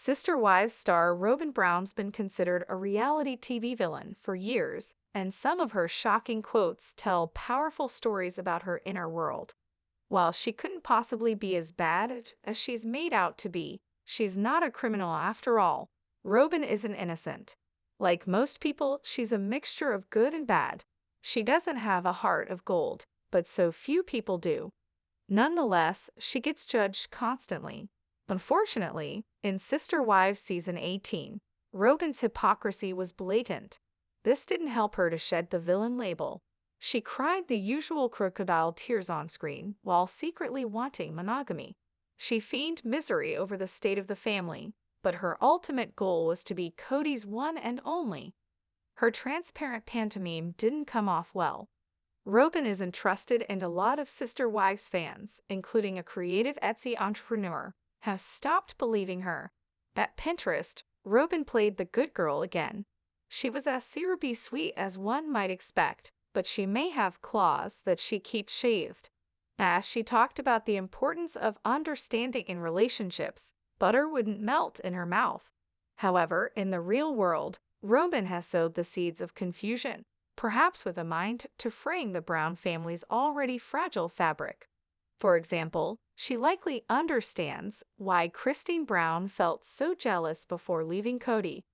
Sister Wives star Robyn Brown's been considered a reality TV villain for years, and some of her shocking quotes tell powerful stories about her inner world. While she couldn't possibly be as bad as she's made out to be, she's not a criminal after all. Robyn isn't innocent. Like most people, she's a mixture of good and bad. She doesn't have a heart of gold, but so few people do. Nonetheless, she gets judged constantly. Unfortunately, in Sister Wives Season 18, Robyn's hypocrisy was blatant. This didn't help her to shed the villain label. She cried the usual crocodile tears on screen while secretly wanting monogamy. She feigned misery over the state of the family, but her ultimate goal was to be Cody's one and only. Her transparent pantomime didn't come off well. Robyn is entrusted, and a lot of Sister Wives fans, including a creative Etsy entrepreneur, have stopped believing her. At Pinterest, Robyn played the good girl again. She was as syrupy sweet as one might expect, but she may have claws that she keeps shaved. As she talked about the importance of understanding in relationships, butter wouldn't melt in her mouth. However, in the real world, Robyn has sowed the seeds of confusion, perhaps with a mind to fraying the Brown family's already fragile fabric. For example, she likely understands why Christine Brown felt so jealous before leaving Cody.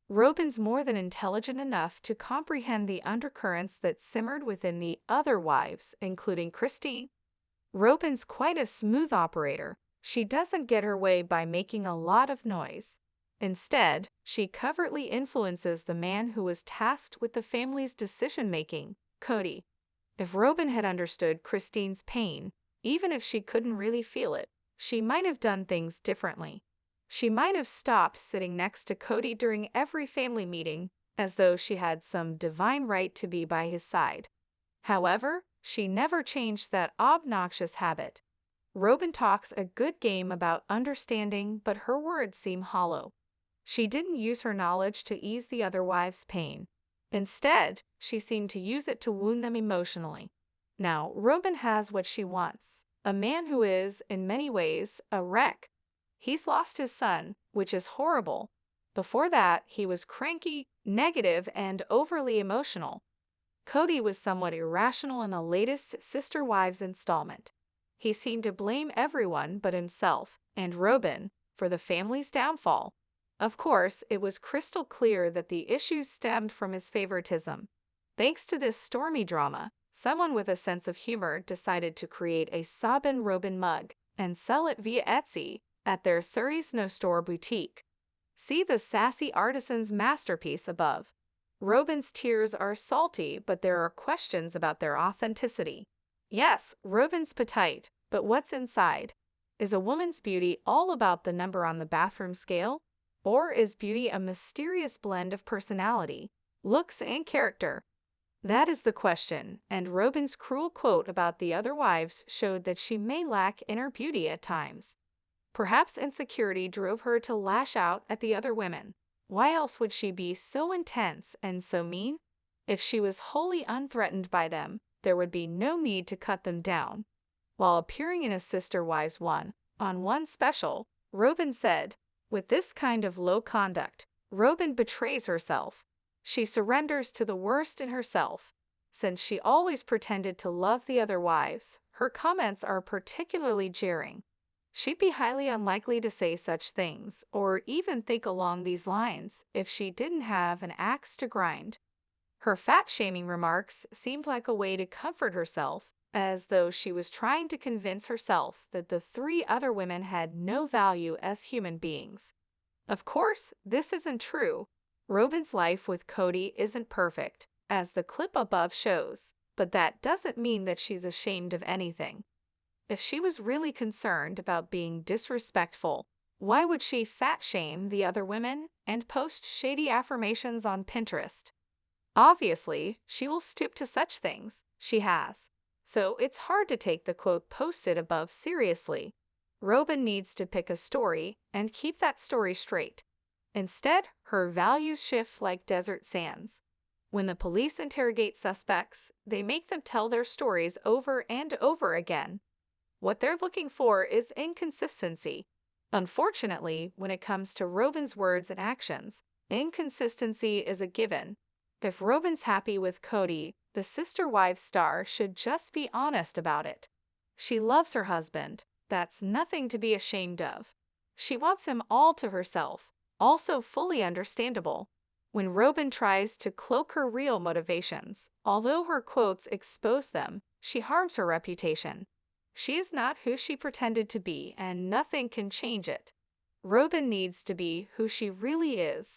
Robyn's more than intelligent enough to comprehend the undercurrents that simmered within the other wives, including Christine. Robyn's quite a smooth operator. She doesn't get her way by making a lot of noise. Instead, she covertly influences the man who was tasked with the family's decision-making, Cody. If Robyn had understood Christine's pain, even if she couldn't really feel it, she might have done things differently. She might have stopped sitting next to Cody during every family meeting, as though she had some divine right to be by his side. However, she never changed that obnoxious habit. Robyn talks a good game about understanding, but her words seem hollow. She didn't use her knowledge to ease the other wives' pain. Instead, she seemed to use it to wound them emotionally. Now, Robyn has what she wants, a man who is, in many ways, a wreck. He's lost his son, which is horrible. Before that, he was cranky, negative, and overly emotional. Cody was somewhat irrational in the latest Sister Wives installment. He seemed to blame everyone but himself and Robyn for the family's downfall. Of course, it was crystal clear that the issues stemmed from his favoritism. Thanks to this stormy drama, someone with a sense of humor decided to create a sobbin' Robyn mug and sell it via Etsy at their 30s No Store boutique. See the sassy artisan's masterpiece above. Robyn's tears are salty, but there are questions about their authenticity. Yes, Robyn's petite, but what's inside? Is a woman's beauty all about the number on the bathroom scale? Or is beauty a mysterious blend of personality, looks, and character? That is the question, and Robyn's cruel quote about the other wives showed that she may lack inner beauty at times. Perhaps insecurity drove her to lash out at the other women. Why else would she be so intense and so mean? If she was wholly unthreatened by them, there would be no need to cut them down. While appearing in a Sister Wives 1-on-1 special, Robyn said, "With this kind of low conduct, Robyn betrays herself. She surrenders to the worst in herself. Since she always pretended to love the other wives, her comments are particularly jeering. She'd be highly unlikely to say such things, or even think along these lines, if she didn't have an axe to grind." Her fat-shaming remarks seemed like a way to comfort herself, as though she was trying to convince herself that the three other women had no value as human beings. Of course, this isn't true. Robyn's life with Cody isn't perfect, as the clip above shows, but that doesn't mean that she's ashamed of anything. If she was really concerned about being disrespectful, why would she fat-shame the other women and post shady affirmations on Pinterest? Obviously, she will stoop to such things. She has. So it's hard to take the quote posted above seriously. Robyn needs to pick a story and keep that story straight. Instead, her values shift like desert sands. When the police interrogate suspects, they make them tell their stories over and over again. What they're looking for is inconsistency. Unfortunately, when it comes to Robyn's words and actions, inconsistency is a given. If Robyn's happy with Cody, the sister wives star should just be honest about it. She loves her husband. That's nothing to be ashamed of. She wants him all to herself, also fully understandable. When Robyn tries to cloak her real motivations, although her quotes expose them, she harms her reputation. She is not who she pretended to be, and nothing can change it. Robyn needs to be who she really is.